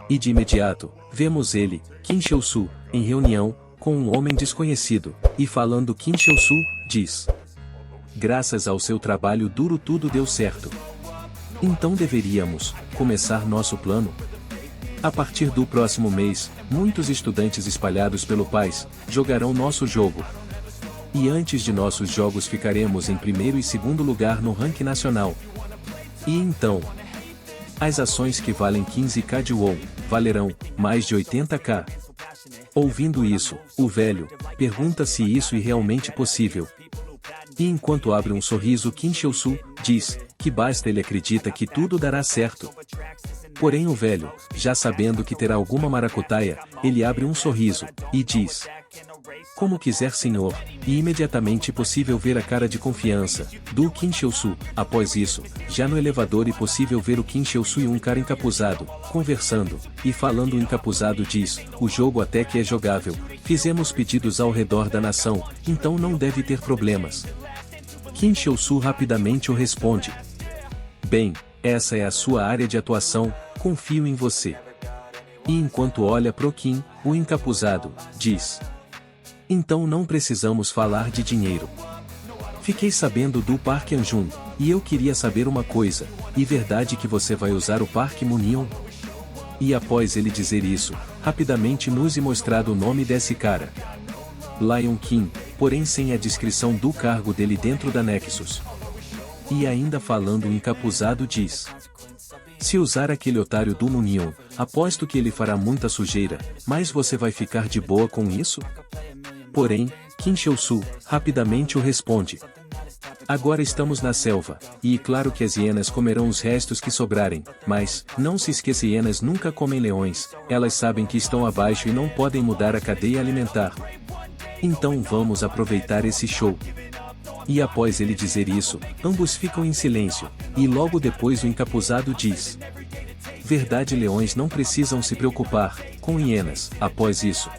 E de imediato, vemos ele, Kim Cheol-su, em reunião, com um homem desconhecido, e falando Kim Cheol-su, diz: graças ao seu trabalho duro tudo deu certo. Então deveríamos começar nosso plano? A partir do próximo mês, muitos estudantes espalhados pelo país jogarão nosso jogo. E antes de nossos jogos ficaremos em primeiro e segundo lugar no ranking nacional. E então, as ações que valem 15k de WoW, valerão mais de 80k. Ouvindo isso, o velho pergunta se isso é realmente possível. E enquanto abre um sorriso, Kim Cheol-su diz que basta ele acredita que tudo dará certo. Porém o velho, já sabendo que terá alguma maracutaia, ele abre um sorriso e diz: como quiser senhor, e imediatamente possível ver a cara de confiança do Kim Cheol-su. Após isso, já no elevador é possível ver o Kim Cheol-su e um cara encapuzado, conversando, e falando o encapuzado diz: o jogo até que é jogável, fizemos pedidos ao redor da nação, então não deve ter problemas. Kim Cheol-su rapidamente o responde: bem, essa é a sua área de atuação, confio em você. E enquanto olha pro Kim, o encapuzado diz: então não precisamos falar de dinheiro. Fiquei sabendo do Park An-jun, e eu queria saber uma coisa, e verdade que você vai usar o Park Munion? E após ele dizer isso, rapidamente nos é mostrado o nome desse cara. Lion King, porém sem a descrição do cargo dele dentro da Nexus. E ainda falando o encapuzado diz: se usar aquele otário do Munion, aposto que ele fará muita sujeira, mas você vai ficar de boa com isso? Porém, Kim Cheol-su rapidamente o responde: agora estamos na selva, e claro que as hienas comerão os restos que sobrarem, mas, não se esqueça, hienas nunca comem leões, elas sabem que estão abaixo e não podem mudar a cadeia alimentar. Então vamos aproveitar esse show. E após ele dizer isso, ambos ficam em silêncio, e logo depois o encapuzado diz: verdade, leões não precisam se preocupar com hienas. Após isso,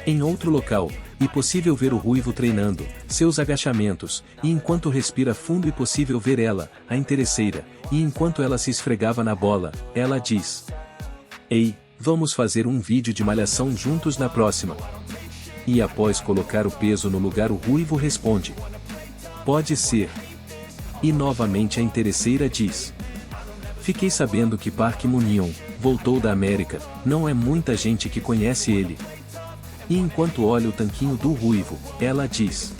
em outro local, é possível ver o ruivo treinando seus agachamentos, e enquanto respira fundo é possível ver ela, a interesseira, e enquanto ela se esfregava na bola, ela diz: ei, vamos fazer um vídeo de malhação juntos na próxima. E após colocar o peso no lugar, o ruivo responde: pode ser. E novamente a interesseira diz: fiquei sabendo que Park Munion voltou da América, não é muita gente que conhece ele. E enquanto olha o tanquinho do ruivo, ela diz: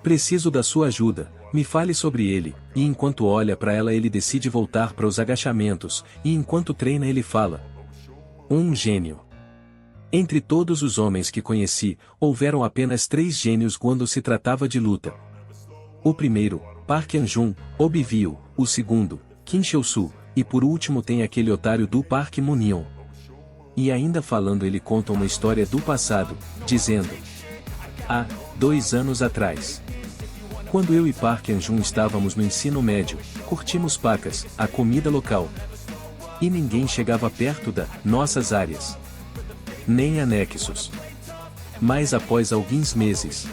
preciso da sua ajuda, me fale sobre ele. E enquanto olha para ela, ele decide voltar para os agachamentos, e enquanto treina ele fala: um gênio. Entre todos os homens que conheci, houveram apenas 3 gênios quando se tratava de luta. O primeiro, Park An-jun, óbvio, o segundo, Kim Cheol-su, e por último tem aquele otário do Park Munion. E ainda falando ele conta uma história do passado, dizendo: há 2 anos atrás, quando eu e Park An-jun estávamos no ensino médio, curtimos pacas, a comida local. E ninguém chegava perto da nossas áreas. Nem a Nexus. Mas após alguns meses,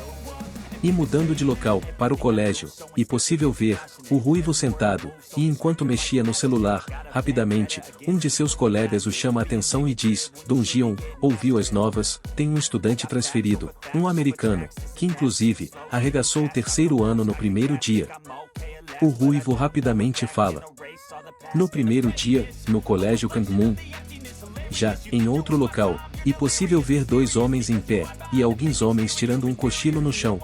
e mudando de local para o colégio, e possível ver o ruivo sentado, e enquanto mexia no celular, rapidamente, um de seus colegas o chama a atenção e diz: Dong Jion, ouviu as novas, tem um estudante transferido, um americano, que inclusive, arregaçou o 3º ano no primeiro dia. O ruivo rapidamente fala: no primeiro dia, no colégio Kangmun. Já, em outro local, é possível ver 2 homens em pé, e alguns homens tirando um cochilo no chão.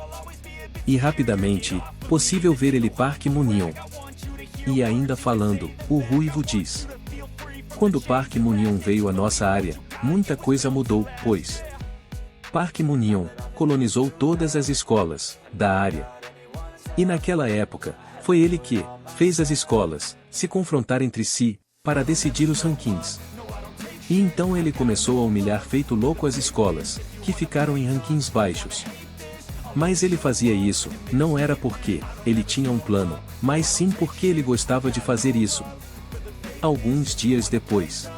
E rapidamente, possível ver ele Park Munion. E ainda falando, o ruivo diz: quando Park Munion veio à nossa área, muita coisa mudou, pois Park Munion colonizou todas as escolas da área. E naquela época, foi ele que fez as escolas se confrontar entre si, para decidir os rankings. E então ele começou a humilhar feito louco as escolas, que ficaram em rankings baixos. Mas ele fazia isso, não era porque ele tinha um plano, mas sim porque ele gostava de fazer isso. Alguns dias depois,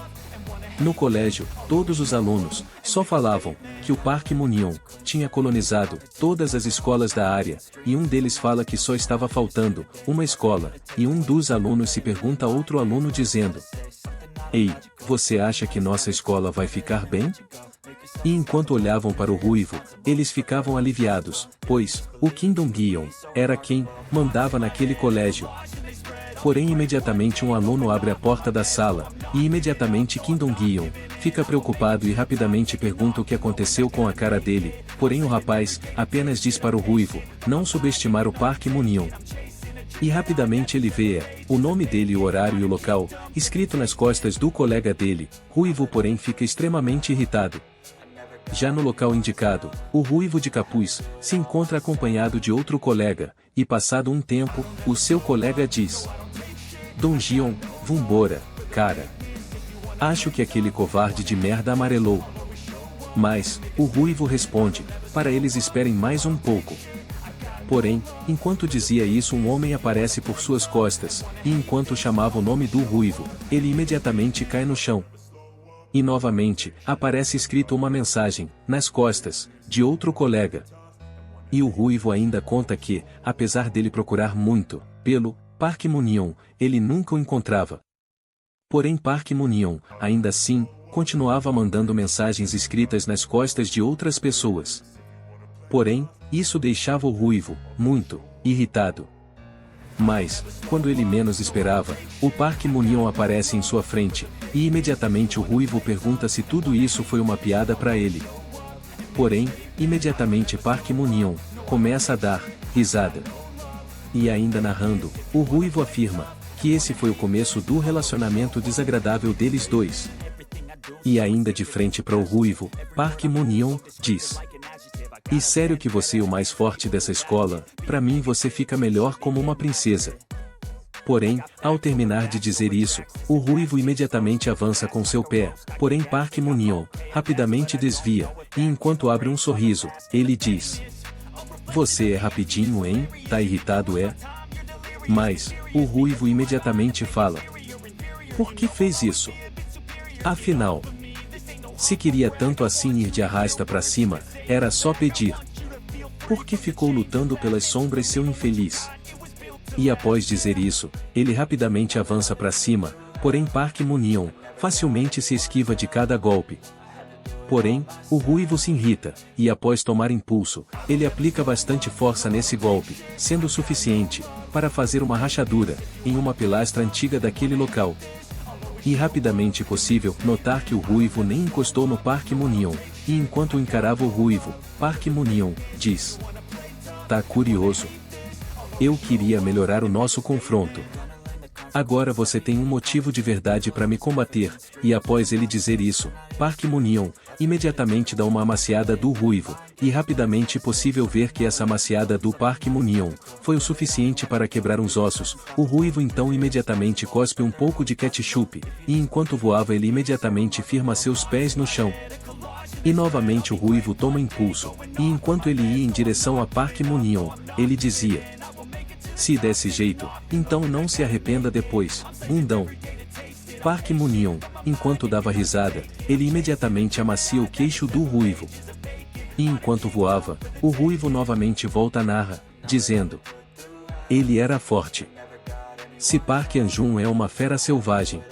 no colégio, todos os alunos só falavam que o Park Munion tinha colonizado todas as escolas da área, e um deles fala que só estava faltando uma escola, e um dos alunos se pergunta a outro aluno dizendo: Ei, você acha que nossa escola vai ficar bem? E enquanto olhavam para o ruivo, eles ficavam aliviados, pois, o Kim Dong-yeon era quem mandava naquele colégio. Porém imediatamente um aluno abre a porta da sala, e imediatamente Kim Dong-yeon fica preocupado e rapidamente pergunta o que aconteceu com a cara dele, porém o rapaz apenas diz para o ruivo, não subestimar o Park Moon-yeon. E rapidamente ele vê o nome dele, o horário e o local, escrito nas costas do colega dele, ruivo porém fica extremamente irritado. Já no local indicado, o ruivo de capuz se encontra acompanhado de outro colega, e passado um tempo, o seu colega diz: Dong-yeon, vambora, cara. Acho que aquele covarde de merda amarelou. Mas, o ruivo responde, para eles esperem mais um pouco. Porém, enquanto dizia isso um homem aparece por suas costas, e enquanto chamava o nome do ruivo, ele imediatamente cai no chão. E novamente, aparece escrito uma mensagem, nas costas, de outro colega. E o ruivo ainda conta que, apesar dele procurar muito, pelo Park Moon-yeon, ele nunca o encontrava. Porém Park Moon-yeon, ainda assim, continuava mandando mensagens escritas nas costas de outras pessoas. Porém, isso deixava o ruivo muito irritado. Mas, quando ele menos esperava, o Park Moon-yeon aparece em sua frente, e imediatamente o ruivo pergunta se tudo isso foi uma piada para ele. Porém, imediatamente Park Moon-yeon começa a dar risada. E ainda narrando, o ruivo afirma que esse foi o começo do relacionamento desagradável deles dois. E ainda de frente para o ruivo, Park Moon-yeon diz: E sério que você é o mais forte dessa escola, pra mim você fica melhor como uma princesa. Porém, ao terminar de dizer isso, o ruivo imediatamente avança com seu pé, porém Park Moon-yeon rapidamente desvia, e enquanto abre um sorriso, ele diz: Você é rapidinho, hein? Tá irritado é? Mas, o ruivo imediatamente fala: Por que fez isso? Afinal, se queria tanto assim ir de arrasta pra cima, era só pedir. Por que ficou lutando pelas sombras, seu infeliz? E após dizer isso, ele rapidamente avança para cima, porém Park Moon-yeon facilmente se esquiva de cada golpe. Porém, o ruivo se irrita, e após tomar impulso, ele aplica bastante força nesse golpe, sendo suficiente para fazer uma rachadura em uma pilastra antiga daquele local. E rapidamente possível notar que o ruivo nem encostou no Park Moon-yeon, e enquanto encarava o ruivo, Park Moon-yeon diz: Tá curioso? Eu queria melhorar o nosso confronto. Agora você tem um motivo de verdade para me combater, e após ele dizer isso, Park Moon-yeon imediatamente dá uma amaciada do ruivo, e rapidamente possível ver que essa amaciada do Park Moon-yeon foi o suficiente para quebrar uns ossos. O ruivo então imediatamente cospe um pouco de ketchup, e enquanto voava ele imediatamente firma seus pés no chão. E novamente o ruivo toma impulso, e enquanto ele ia em direção a Park Moon-yeon, ele dizia: Se desse jeito, então não se arrependa depois, bundão. Park Moon-yeon, enquanto dava risada, ele imediatamente amacia o queixo do ruivo. E enquanto voava, o ruivo novamente volta a narra, dizendo: Ele era forte. Se Park An-jun é uma fera selvagem,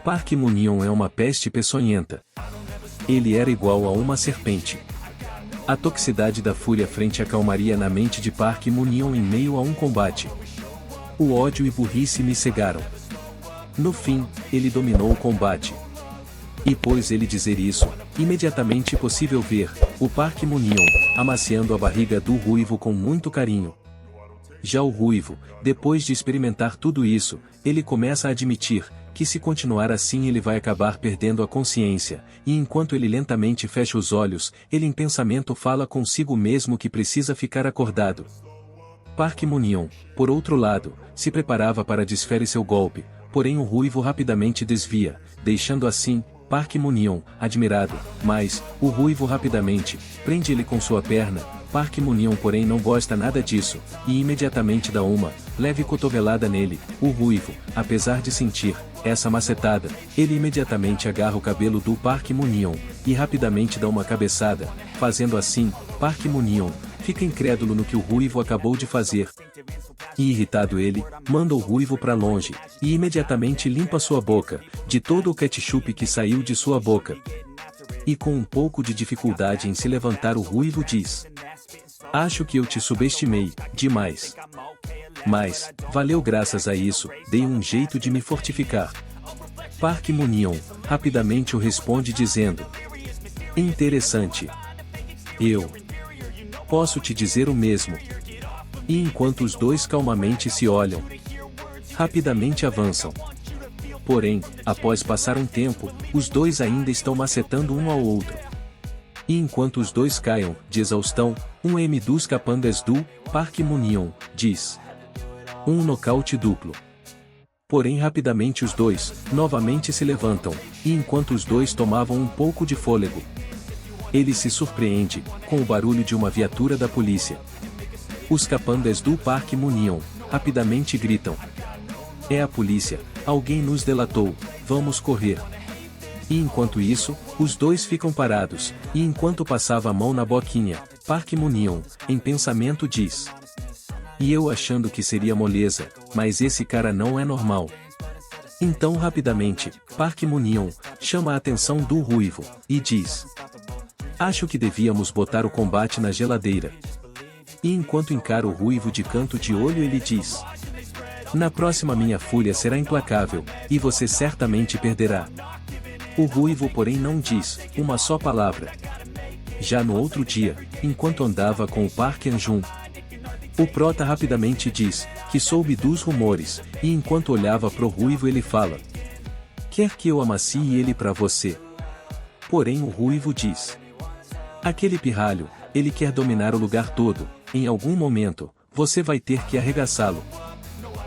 Park Moon-yeon é uma peste peçonhenta. Ele era igual a uma serpente. A toxicidade da fúria frente acalmaria na mente de Park Moon-yeon em meio a um combate. O ódio e burrice me cegaram. No fim, ele dominou o combate. E pois ele dizer isso, imediatamente possível ver o Park Moon-yeon amaciando a barriga do ruivo com muito carinho. Já o ruivo, depois de experimentar tudo isso, ele começa a admitir que se continuar assim ele vai acabar perdendo a consciência, e enquanto ele lentamente fecha os olhos, ele em pensamento fala consigo mesmo que precisa ficar acordado. Park Moon-yeon, por outro lado, se preparava para desferir seu golpe, porém o ruivo rapidamente desvia, deixando assim Park Moon-yeon admirado, mas o ruivo rapidamente prende ele com sua perna. Park Moon-yeon porém não gosta nada disso, e imediatamente dá uma leve cotovelada nele. O ruivo, apesar de sentir essa macetada, ele imediatamente agarra o cabelo do Park Moon-yeon, e rapidamente dá uma cabeçada, fazendo assim, Park Moon-yeon fica incrédulo no que o Ruivo acabou de fazer. E irritado ele, manda o Ruivo para longe, e imediatamente limpa sua boca, de todo o ketchup que saiu de sua boca. E com um pouco de dificuldade em se levantar o Ruivo diz: acho que eu te subestimei, demais. Mas, valeu, graças a isso, dei um jeito de me fortificar. Park Moon-yeon rapidamente o responde dizendo: interessante. Eu posso te dizer o mesmo. E enquanto os dois calmamente se olham, rapidamente avançam. Porém, após passar um tempo, os dois ainda estão macetando um ao outro. E enquanto os dois caiam, de exaustão, um M dos capangas do Park Moon-yeon diz: um nocaute duplo. Porém rapidamente os dois, novamente se levantam, e enquanto os dois tomavam um pouco de fôlego, ele se surpreende, com o barulho de uma viatura da polícia. Os capangas do Park Moon-yeon rapidamente gritam: é a polícia, alguém nos delatou, vamos correr. E enquanto isso, os dois ficam parados, e enquanto passava a mão na boquinha, Park Moon-yeon, em pensamento diz: e eu achando que seria moleza, mas esse cara não é normal. Então rapidamente, Park Moon-yeon chama a atenção do Ruivo, e diz: acho que devíamos botar o combate na geladeira. E enquanto encara o Ruivo de canto de olho ele diz: na próxima minha fúria será implacável, e você certamente perderá. O Ruivo porém não diz uma só palavra. Já no outro dia, enquanto andava com o Park An-jun, o Prota rapidamente diz que soube dos rumores, e enquanto olhava pro Ruivo ele fala: quer que eu amacie ele pra você? Porém o Ruivo diz: aquele pirralho, ele quer dominar o lugar todo, em algum momento, você vai ter que arregaçá-lo.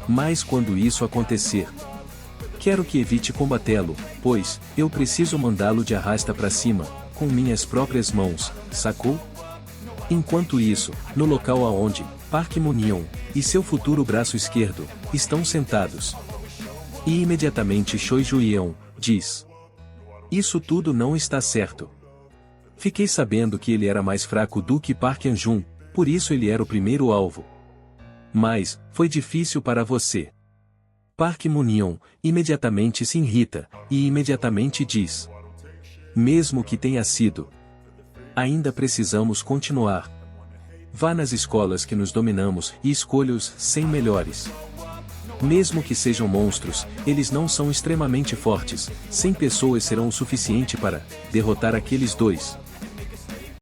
Mas quando isso acontecer, quero que evite combatê-lo, pois, eu preciso mandá-lo de arrasta pra cima, com minhas próprias mãos, sacou? Enquanto isso, no local aonde Park Moon-yeon e seu futuro braço esquerdo estão sentados. E imediatamente Choi Ju-yeon diz: isso tudo não está certo. Fiquei sabendo que ele era mais fraco do que Park An-jun, por isso ele era o primeiro alvo. Mas, foi difícil para você. Park Moon-yeon imediatamente se irrita, e imediatamente diz: mesmo que tenha sido, ainda precisamos continuar. Vá nas escolas que nos dominamos e escolha os 100 melhores. Mesmo que sejam monstros, eles não são extremamente fortes, 100 pessoas serão o suficiente para derrotar aqueles dois.